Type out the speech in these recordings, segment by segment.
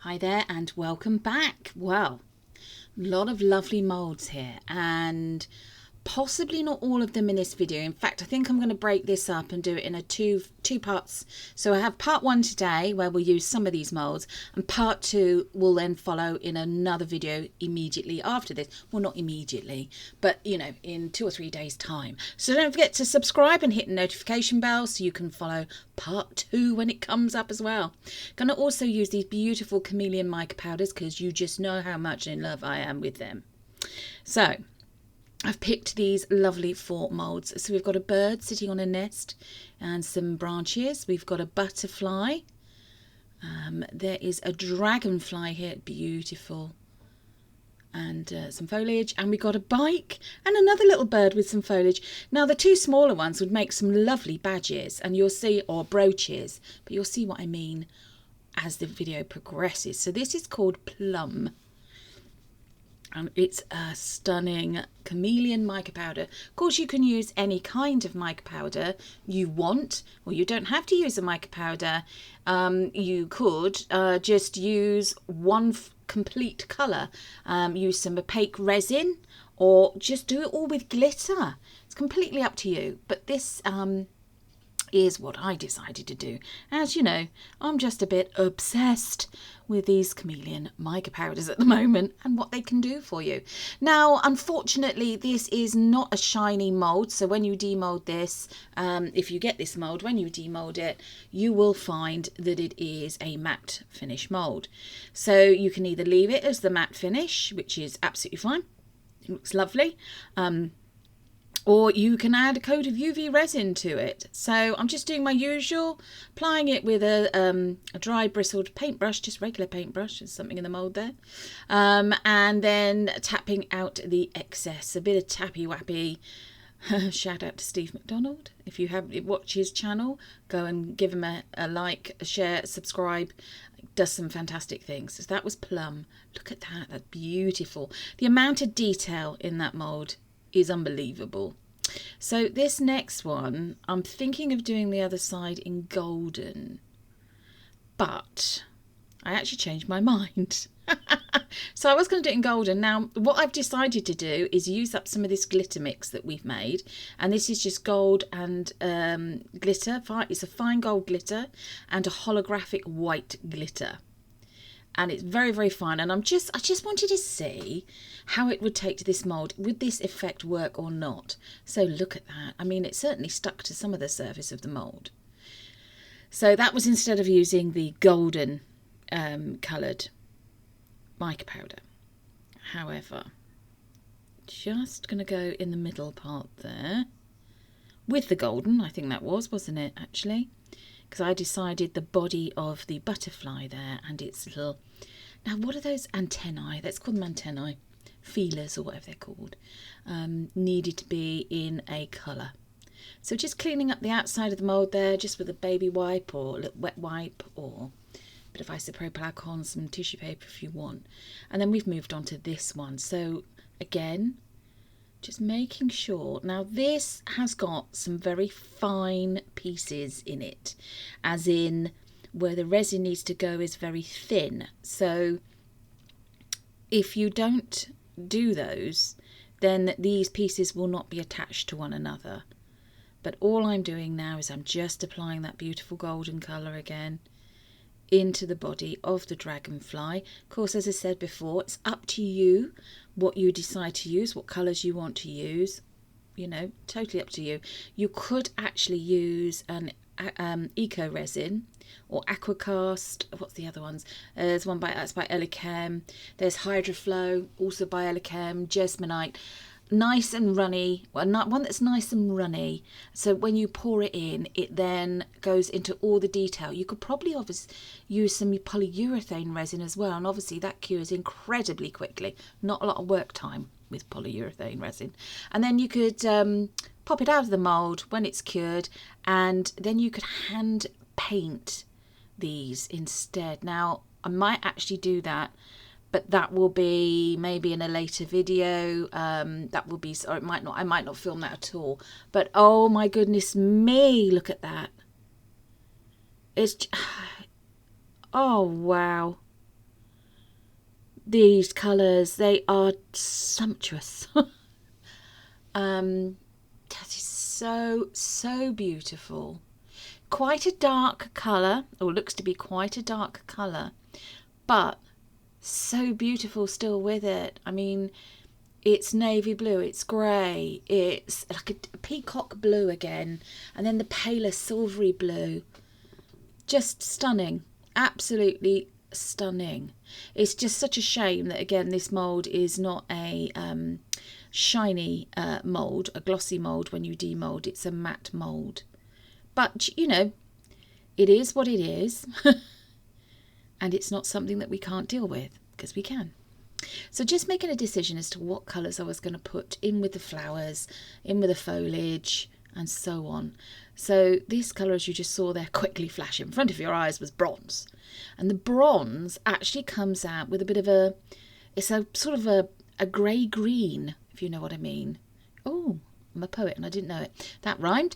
Hi there and welcome back. Well, a lot of lovely molds here and possibly not all of them in this video. In fact, I think I'm going to break this up and do it in a two parts. So I have part one today where we'll use some of these molds, and part two will then follow in another video immediately after this. Well, not immediately, but you know, in 2 or 3 days time. So don't forget to subscribe and hit the notification bell so you can follow part two when it comes up as well. Gonna also use these beautiful chameleon mica powders because you just know how much in love I am with them. So I've picked these lovely 4 molds. So we've got a bird sitting on a nest and some branches. We've got a butterfly. There is a dragonfly here, beautiful. And some foliage. And we've got a bike and another little bird with some foliage. Now the 2 smaller ones would make some lovely badges, and you'll see, or brooches, but you'll see what I mean as the video progresses. So this is called Plum. And it's a stunning chameleon mica powder. Of course, you can use any kind of mica powder you want, or you don't have to use a mica powder. You could just use one complete colour. Use some opaque resin, or just do it all with glitter. It's completely up to you. But this is what I decided to do. As you know, I'm just a bit obsessed with these chameleon mica powders at the moment and what they can do for you. Now, unfortunately, this is not a shiny mold, so when you demold this, if you get this mold, when you demold it, you will find that it is a matte finish mold. So you can either leave it as the matte finish, which is absolutely fine, it looks lovely, or you can add a coat of UV resin to it. So I'm just doing my usual, applying it with a dry bristled paintbrush, just regular paintbrush, there's something in the mould there, and then tapping out the excess, a bit of tappy wappy. Shout out to Steve McDonald. If you have watched his channel, go and give him a like, a share, subscribe. He does some fantastic things. So that was Plum. Look at that, that's beautiful. The amount of detail in that mould is unbelievable. So this next one, I'm thinking of doing the other side in golden, but I actually changed my mind. So I was going to do it in golden. Now what I've decided to do is use up some of this glitter mix that we've made, and this is just gold and glitter. It's a fine gold glitter and a holographic white glitter. And it's very, very fine. And I just wanted to see how it would take to this mould. Would this effect work or not? So look at that. I mean, it certainly stuck to some of the surface of the mould. So that was instead of using the golden coloured mica powder. However, just going to go in the middle part there with the golden. I think that was, wasn't it, actually? Because I decided the body of the butterfly there and its little, now what are those antennae? Let's call them antennae, feelers or whatever they're called, needed to be in a colour. So just cleaning up the outside of the mould there, just with a baby wipe or a little wet wipe or a bit of isopropyl alcohol and some tissue paper if you want. And then we've moved on to this one. So again, just making sure. Now this has got some very fine pieces in it, as in where the resin needs to go is very thin. So if you don't do those, then these pieces will not be attached to one another. But all I'm doing now is I'm just applying that beautiful golden colour again into the body of the dragonfly. Of course, as I said before, it's up to you what you decide to use, what colours you want to use, you know, totally up to you. You could actually use an eco resin or aquacast. What's the other ones? There's one that's by Elechem. There's Hydroflow, also by Elechem. Jasmine, nice and runny, well, not one that's nice and runny, so when you pour it in, it then goes into all the detail. You could probably obviously use some polyurethane resin as well, and obviously that cures incredibly quickly, not a lot of work time with polyurethane resin. And then you could pop it out of the mould when it's cured, and then you could hand paint these instead. Now I might actually do that, but that will be maybe in a later video. That will be, or it might not, I might not film that at all. But oh my goodness me, look at that. It's, oh wow. these colours. They are sumptuous. That is so beautiful. Quite a dark colour, or looks to be quite a dark colour, but so beautiful still with it. I mean, it's navy blue, it's grey, it's like a peacock blue again, and then the paler silvery blue. Just stunning, absolutely stunning. It's just such a shame that, again, this mould is not a shiny mould, a glossy mould when you demould. It's a matte mould. But, you know, it is what it is. And it's not something that we can't deal with, because we can. So just making a decision as to what colours I was going to put in with the flowers, in with the foliage, and so on. So this colour, as you just saw there quickly flash in front of your eyes, was bronze. And the bronze actually comes out with a bit of a, it's a sort of a grey-green, if you know what I mean. Oh, I'm a poet and I didn't know it. That rhymed.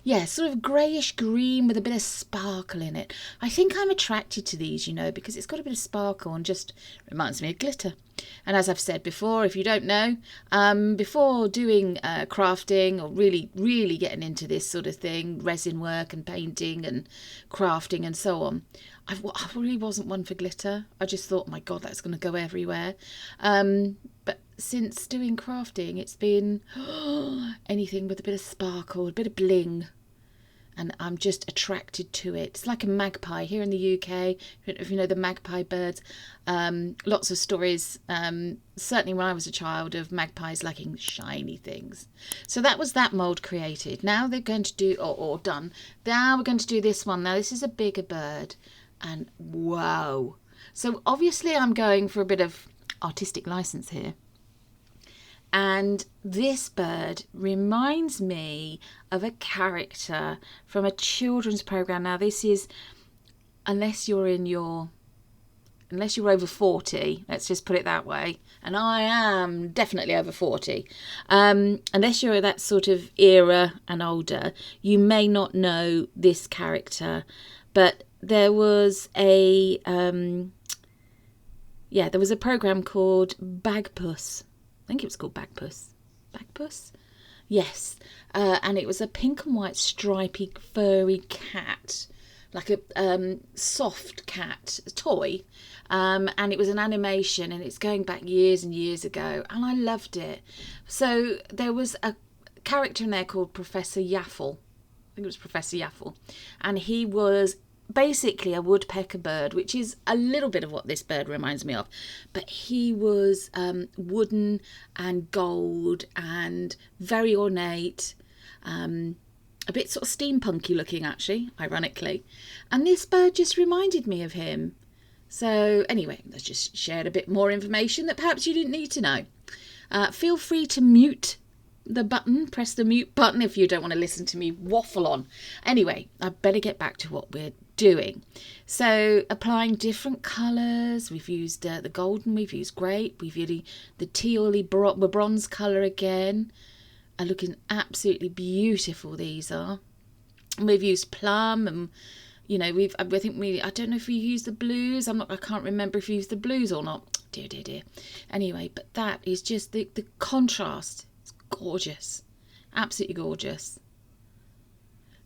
Yeah, sort of greyish green with a bit of sparkle in it. I think I'm attracted to these, you know, because it's got a bit of sparkle and just reminds me of glitter. And as I've said before, if you don't know, before doing crafting or really getting into this sort of thing, resin work and painting and crafting and so on, I really wasn't one for glitter. I just thought, my God, that's going to go everywhere. But since doing crafting, it's been anything with a bit of sparkle, a bit of bling. And I'm just attracted to it. It's like a magpie here in the UK, if you know the magpie birds. Lots of stories, certainly when I was a child, of magpies liking shiny things. So that was that mould created. Now they're going to do, or done. Now we're going to do this one. Now this is a bigger bird. And wow. So obviously I'm going for a bit of artistic license here. And this bird reminds me of a character from a children's program. Now this is, unless you're over 40, let's just put it that way. And I am definitely over 40. Unless you're that sort of era and older, you may not know this character. But there was a, there was a program called Bagpuss. I think it was called Bagpuss. Bagpuss? Yes. And it was a pink and white stripy furry cat, like a soft cat toy. And it was an animation, and it's going back years and years ago, and I loved it. So there was a character in there called Professor Yaffle. I think it was Professor Yaffle. And he was basically a woodpecker bird, which is a little bit of what this bird reminds me of, but he was wooden and gold and very ornate, a bit sort of steampunky looking, actually, ironically, and this bird just reminded me of him. So anyway, let's just share a bit more information that perhaps you didn't need to know. Feel free to mute the button, press the mute button if you don't want to listen to me waffle on. Anyway, I better get back to what we're doing. So applying different colours. We've used the golden, we've used grape, we've used the tealy bronze colour again. Are looking absolutely beautiful, these are. And we've used plum, and you know, I don't know if we used the blues. I can't remember if we used the blues or not. Dear. Anyway, but that is just the contrast. It's gorgeous. Absolutely gorgeous.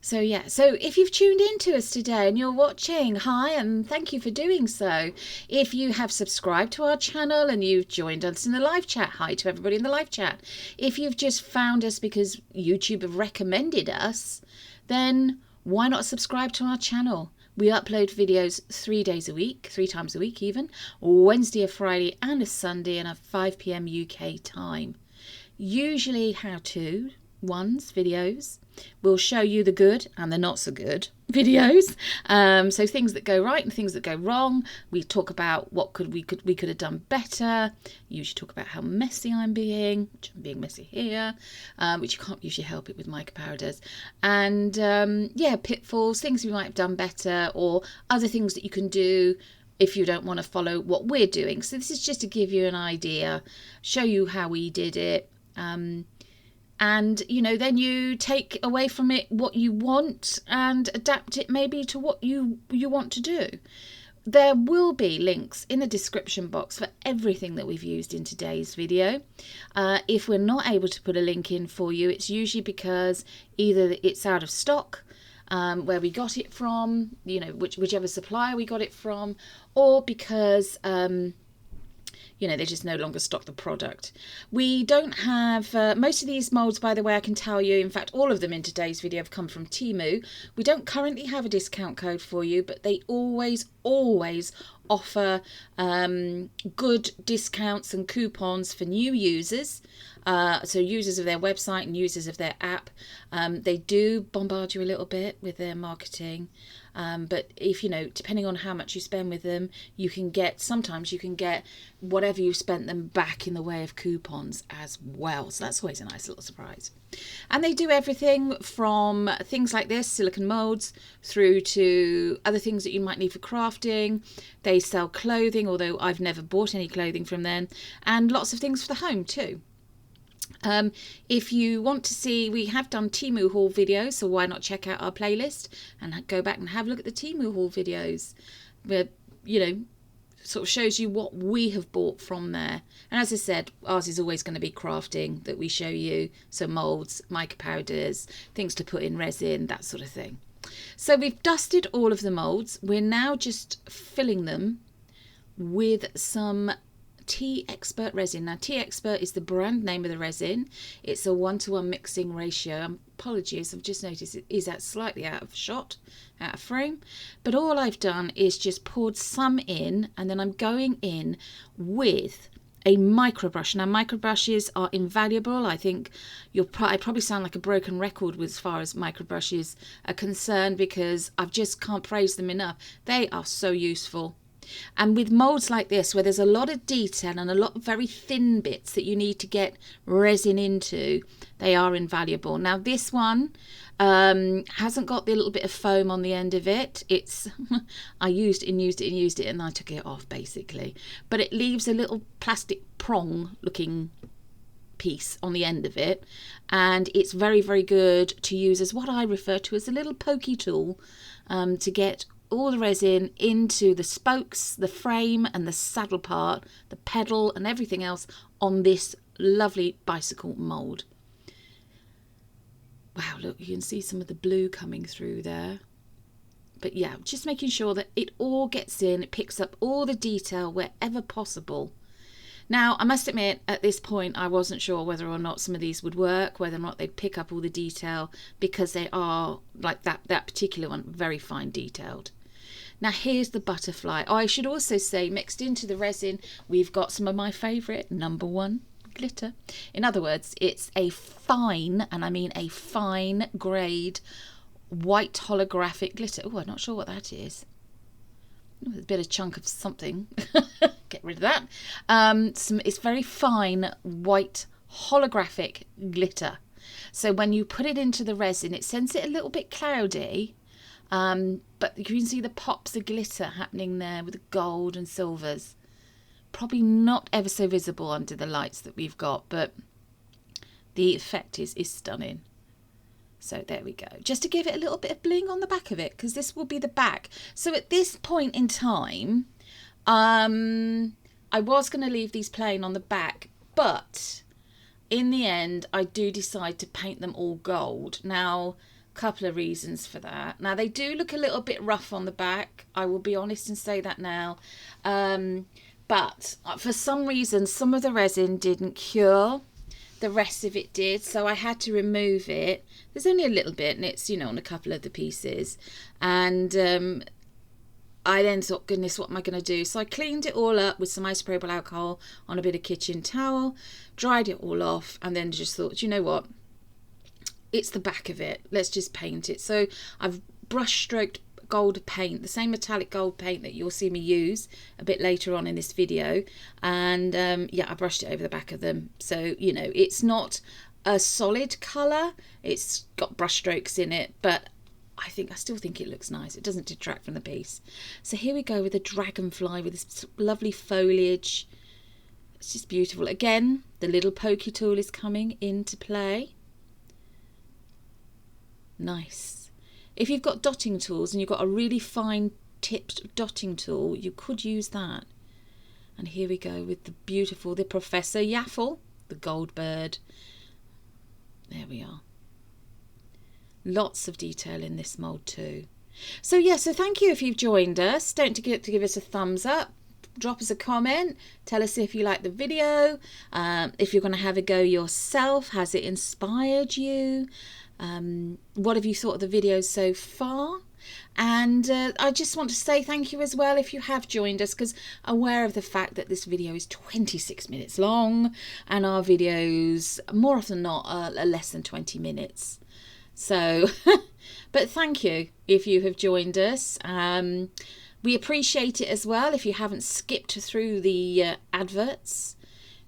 So yeah, so if you've tuned in to us today and you're watching, hi, and thank you for doing so. If you have subscribed to our channel and you've joined us in the live chat, hi to everybody in the live chat. If you've just found us because YouTube have recommended us, then why not subscribe to our channel? We upload videos 3 days a week, 3 times a week even, Wednesday, a Friday and a Sunday, and at 5 p.m. UK time. Usually how-to videos. We'll show you the good and the not so good videos. So things that go right and things that go wrong. We talk about what we could have done better. Usually talk about how messy I'm being, which I'm being messy here, which you can't usually help it with my comparators. And pitfalls, things we might have done better, or other things that you can do if you don't want to follow what we're doing. So this is just to give you an idea, show you how we did it. And, you know, then you take away from it what you want and adapt it maybe to what you want to do. There will be links in the description box for everything that we've used in today's video. If we're not able to put a link in for you, it's usually because either it's out of stock, where we got it from, you know, whichever supplier we got it from, or because you know, they just no longer stock the product. We don't have, most of these molds, by the way, I can tell you, in fact, all of them in today's video have come from Temu. We don't currently have a discount code for you, but they always offer good discounts and coupons for new users. So users of their website and users of their app. They do bombard you a little bit with their marketing. But if, you know, depending on how much you spend with them, you can get, sometimes you can get whatever you spent them back in the way of coupons as well. So that's always a nice little surprise. And they do everything from things like this, silicone molds, through to other things that you might need for crafting. They sell clothing, although I've never bought any clothing from them, and lots of things for the home too. If you want to see, we have done Temu haul videos, so why not check out our playlist and go back and have a look at the Temu haul videos, where, you know, sort of shows you what we have bought from there. And as I said, ours is always going to be crafting that we show you, so molds, mica powders, things to put in resin, that sort of thing. So we've dusted all of the molds. We're now just filling them with some Tea Expert resin. Now, Tea Expert is the brand name of the resin. It's a 1-to-1 mixing ratio. Apologies, I've just noticed it is slightly out of shot, out of frame. But all I've done is just poured some in, and then I'm going in with a micro brush. Now, micro brushes are invaluable. I think I probably sound like a broken record as far as micro brushes are concerned, because I just can't praise them enough. They are so useful. And with molds like this, where there's a lot of detail and a lot of very thin bits that you need to get resin into, they are invaluable. Now, this one hasn't got the little bit of foam on the end of it. It's I used it, and I took it off basically. But it leaves a little plastic prong looking piece on the end of it, and it's very, very good to use as what I refer to as a little pokey tool to get all the resin into the spokes, the frame and the saddle part, the pedal and everything else on this lovely bicycle mould. Wow, look, you can see some of the blue coming through there. But yeah, just making sure that it all gets in, it picks up all the detail wherever possible. Now, I must admit, at this point, I wasn't sure whether or not some of these would work, whether or not they'd pick up all the detail, because they are, like that particular one, very fine detailed. Now, here's the butterfly. Oh, I should also say, mixed into the resin, we've got some of my favourite #1 glitter. In other words, it's a fine, and I mean a fine grade, white holographic glitter. Oh, I'm not sure what that is. Oh, a bit of chunk of something. Get rid of that. It's very fine white holographic glitter. So when you put it into the resin, it sends it a little bit cloudy, but you can see the pops of glitter happening there with the gold and silvers. Probably not ever so visible under the lights that we've got, but the effect is stunning. So there we go, just to give it a little bit of bling on the back of it, because this will be the back. So at this point in time, I was going to leave these plain on the back, but in the end, I do decide to paint them all gold. Now, a couple of reasons for that. Now, they do look a little bit rough on the back. I will be honest and say that now. But for some reason, some of the resin didn't cure. The rest of it did, so I had to remove it. There's only a little bit, and it's, you know, on a couple of the pieces. And I then thought, goodness, what am I going to do? So I cleaned it all up with some isopropyl alcohol on a bit of kitchen towel, dried it all off, and then just thought, you know what? It's the back of it. Let's just paint it. So I've brush stroked gold paint, the same metallic gold paint that you'll see me use a bit later on in this video, and yeah, I brushed it over the back of them. So, you know, it's not a solid colour, it's got brush strokes in it, but I still think it looks nice. It doesn't detract from the piece. So here we go with a dragonfly with this lovely foliage. It's just beautiful. Again, the little pokey tool is coming into play. Nice. If you've got dotting tools and you've got a really fine tipped dotting tool, you could use that. And here we go with the beautiful, the Professor Yaffle, the gold bird. There we are. Lots of detail in this mould too. So yeah, so thank you if you've joined us. Don't forget to give us a thumbs up. Drop us a comment. Tell us if you like the video. If you're going to have a go yourself, has it inspired you? What have you thought of the videos so far? And I just want to say thank you as well if you have joined us, because aware of the fact that this video is 26 minutes long and our videos more often than not are less than 20 minutes. So, but thank you if you have joined us. We appreciate it as well if you haven't skipped through the adverts.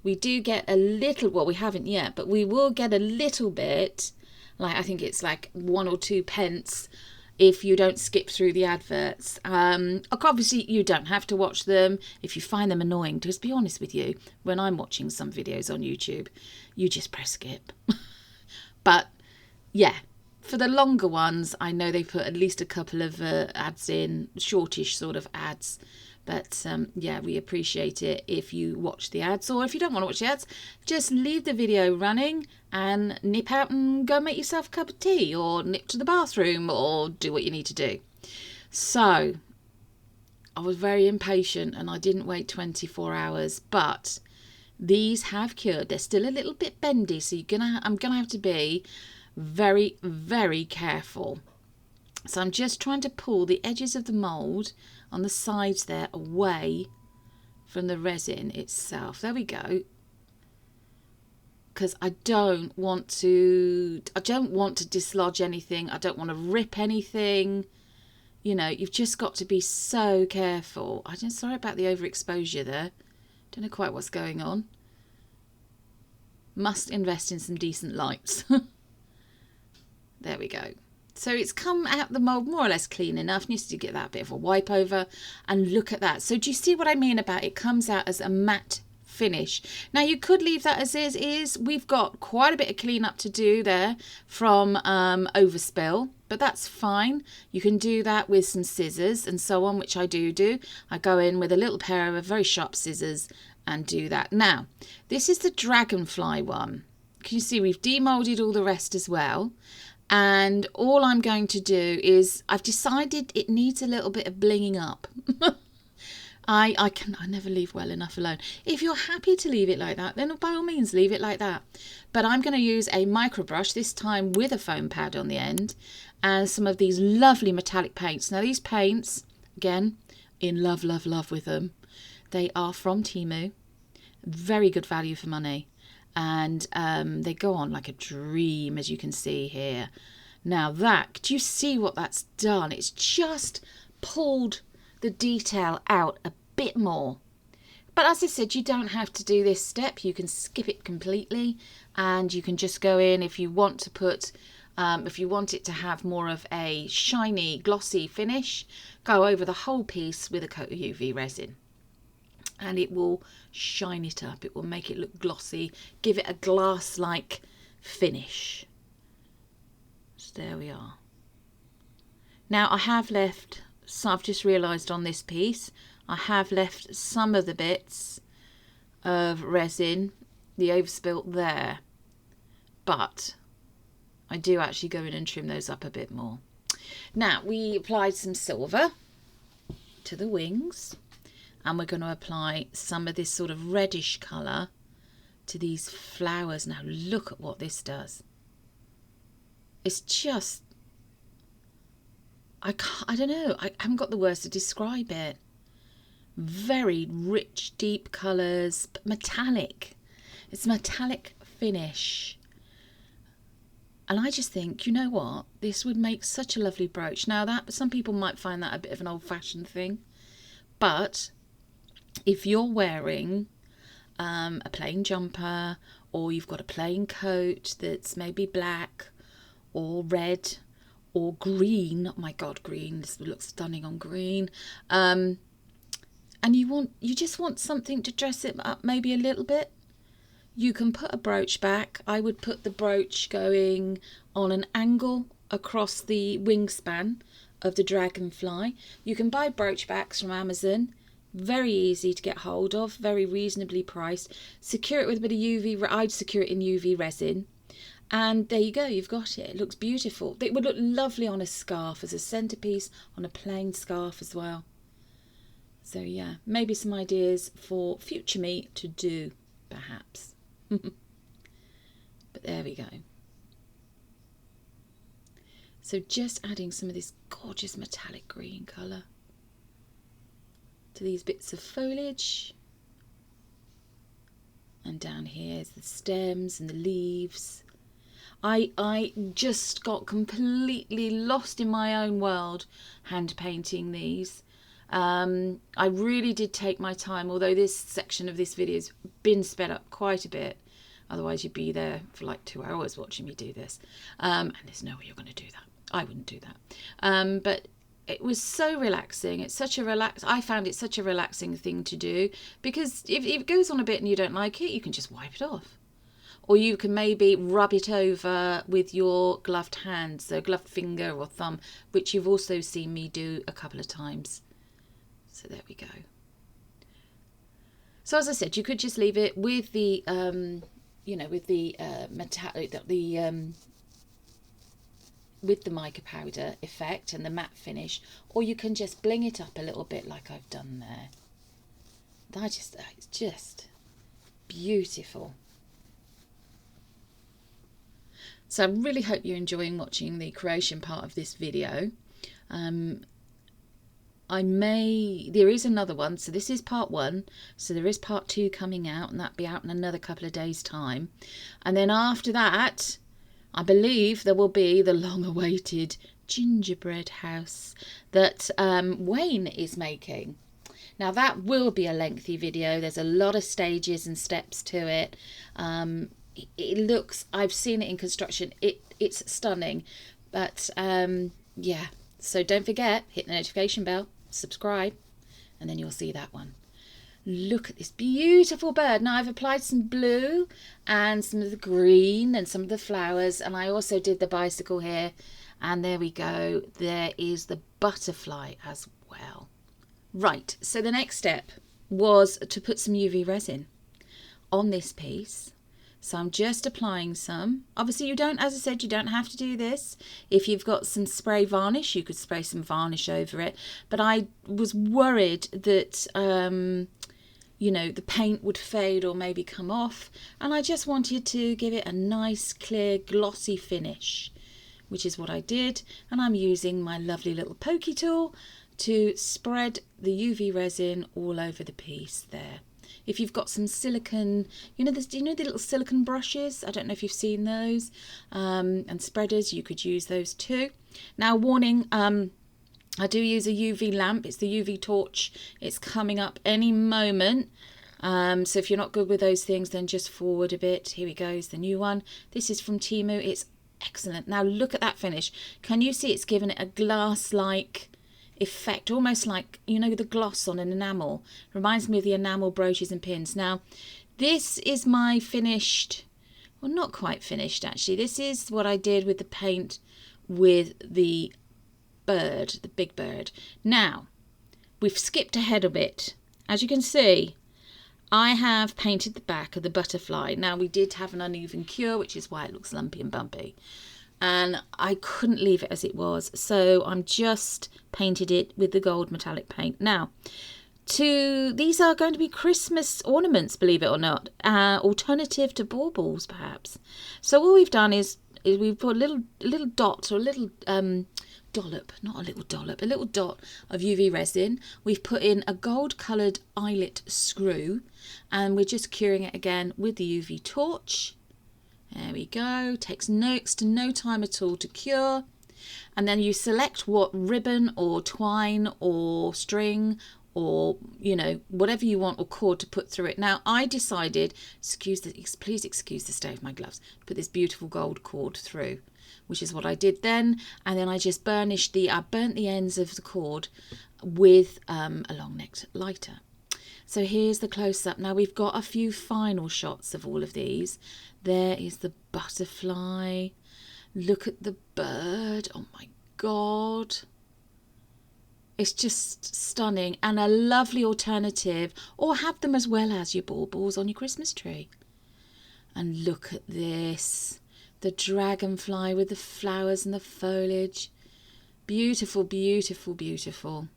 We do get a little, well, we haven't yet, but we will get a little bit, like I think it's like 1 or 2 pence if you don't skip through the adverts. Obviously you don't have to watch them. If you find them annoying, just be honest with you, when I'm watching some videos on YouTube, you just press skip. But yeah, for the longer ones, I know they put at least a couple of ads in, shortish sort of ads. But yeah, we appreciate it if you watch the ads, or if you don't want to watch the ads, just leave the video running and nip out and go make yourself a cup of tea, or nip to the bathroom, or do what you need to do. So I was very impatient and I didn't wait 24 hours, but these have cured. They're still a little bit bendy, so I'm gonna have to be very, very careful. So I'm just trying to pull the edges of the mould on the sides there away from the resin itself. There we go. Because I don't want to dislodge anything. I don't want to rip anything. You know, you've just got to be so careful. I'm just sorry about the overexposure there. Don't know quite what's going on. Must invest in some decent lights. There we go. So it's come out the mould more or less clean enough. Needs to get that bit of a wipe over, and look at that. So do you see what I mean about it comes out as a matte finish? Now you could leave that as is. We've got quite a bit of clean up to do there from overspill, but that's fine. You can do that with some scissors and so on, which I do. I go in with a little pair of very sharp scissors and do that. Now this is the dragonfly one. Can you see we've demolded all the rest as well? And all I'm going to do is, I've decided it needs a little bit of blinging up. I never leave well enough alone. If you're happy to leave it like that, then by all means leave it like that. But I'm going to use a micro brush, this time with a foam pad on the end, and some of these lovely metallic paints. Now these paints, again, in love with them. They are from Temu. Very good value for money. And they go on like a dream, as you can see here. Now that, do you see what that's done? It's just pulled the detail out a bit more. But as I said, you don't have to do this step. You can skip it completely, and you can just go in if you want to put, if you want it to have more of a shiny, glossy finish, go over the whole piece with a coat of UV resin. And it will shine it up. It will make it look glossy, give it a glass-like finish. So there we are. Now I have left, so I've just realised on this piece, I have left some of the bits of resin, the overspilt there, but I do actually go in and trim those up a bit more. Now we applied some silver to the wings. And we're going to apply some of this sort of reddish colour to these flowers. Now look at what this does. It's just, I don't know, I haven't got the words to describe it. Very rich, deep colours, but metallic. It's a metallic finish. And I just think, you know what, this would make such a lovely brooch. Now that, some people might find that a bit of an old-fashioned thing, but if you're wearing a plain jumper, or you've got a plain coat that's maybe black or red or green, oh my god, green, this would look stunning on green, and you just want something to dress it up maybe a little bit, you can put a brooch back. I would put the brooch going on an angle across the wingspan of the dragonfly. You can buy brooch backs from Amazon. Very easy to get hold of, very reasonably priced. Secure it with a bit of UV, I'd secure it in UV resin. And there you go, you've got it. It looks beautiful. It would look lovely on a scarf as a centerpiece, on a plain scarf as well. So yeah, maybe some ideas for future me to do, perhaps. But there we go. So just adding some of this gorgeous metallic green colour to these bits of foliage. And down here is the stems and the leaves. I just got completely lost in my own world hand painting these. I really did take my time, although this section of this video has been sped up quite a bit. Otherwise you'd be there for like 2 hours watching me do this. And there's no way you're going to do that. I wouldn't do that. But it was so relaxing. It's such a I found it such a relaxing thing to do, because if it goes on a bit and you don't like it, you can just wipe it off. Or you can maybe rub it over with your gloved hand, so gloved finger or thumb, which you've also seen me do a couple of times. So there we go. So as I said, you could just leave it with the, you know, with the metallic, with the mica powder effect and the matte finish, or you can just bling it up a little bit like I've done there. It's just beautiful. So I really hope you're enjoying watching the creation part of this video. There is another one, so this is part 1, so there is part 2 coming out, and that'll be out in another couple of days' time. And then after that, I believe there will be the long-awaited gingerbread house that Wayne is making. Now that will be a lengthy video. There's a lot of stages and steps to it. It looks, I've seen it in construction, it's stunning. But yeah, so don't forget, hit the notification bell, subscribe, and then you'll see that one. Look at this beautiful bird. Now I've applied some blue and some of the green and some of the flowers, and I also did the bicycle here, and there we go, there is the butterfly as well. Right, so the next step was to put some UV resin on this piece. So I'm just applying some. Obviously you don't, as I said, you don't have to do this. If you've got some spray varnish, you could spray some varnish over it. But I was worried that, you know, the paint would fade or maybe come off. And I just wanted to give it a nice, clear, glossy finish, which is what I did. And I'm using my lovely little pokey tool to spread the UV resin all over the piece there. If you've got some silicone, you know the little silicone brushes, I don't know if you've seen those, and spreaders, you could use those too. Now warning, I do use a UV lamp, it's the UV torch, it's coming up any moment. So if you're not good with those things, then just forward a bit. Here we go, is the new one. This is from Temu, it's excellent. Now look at that finish. Can you see it's given it a glass-like effect, almost like, you know, the gloss on an enamel. Reminds me of the enamel brooches and pins. Now this is my finished, well, not quite finished actually, this is what I did with the paint with the bird, the big bird. Now we've skipped ahead a bit. As you can see, I have painted the back of the butterfly. Now we did have an uneven cure, which is why it looks lumpy and bumpy, and I couldn't leave it as it was, so I'm just painted it with the gold metallic paint. Now, these are going to be Christmas ornaments, believe it or not, alternative to baubles perhaps. So all we've done is we've put a little dot, or a little dollop, not a little dollop, a little dot of UV resin. We've put in a gold coloured eyelet screw, and we're just curing it again with the UV torch. There we go, takes next to no time at all to cure. And then you select what ribbon or twine or string or, you know, whatever you want, or cord to put through it. Now I decided, please excuse the state of my gloves, to put this beautiful gold cord through, which is what I did then. And then I just burnt the ends of the cord with a long necked lighter. So here's the close-up. Now we've got a few final shots of all of these. There is the butterfly. Look at the bird. Oh my God. It's just stunning and a lovely alternative, or have them as well as your baubles on your Christmas tree. And look at this, the dragonfly with the flowers and the foliage. Beautiful, beautiful, beautiful.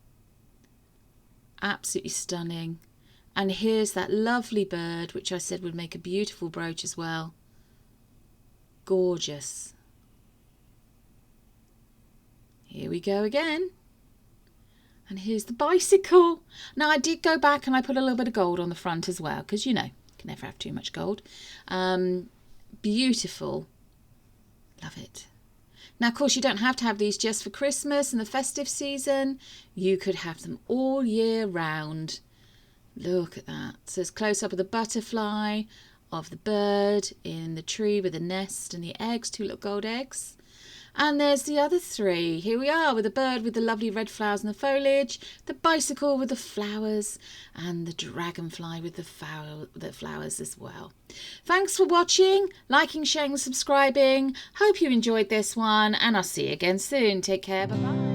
Absolutely stunning. And here's that lovely bird, which I said would make a beautiful brooch as well. Gorgeous. Here we go again. And here's the bicycle. Now I did go back and I put a little bit of gold on the front as well, because you know, you can never have too much gold. Beautiful. Love it. Now, of course, you don't have to have these just for Christmas and the festive season. You could have them all year round. Look at that. So it's close up of the butterfly, of the bird in the tree with the nest and the eggs, 2 little gold eggs. And there's the other 3. Here we are with the bird with the lovely red flowers and the foliage, the bicycle with the flowers, and the dragonfly with the flowers as well. Thanks for watching, liking, sharing, subscribing. Hope you enjoyed this one, and I'll see you again soon. Take care. Bye-bye.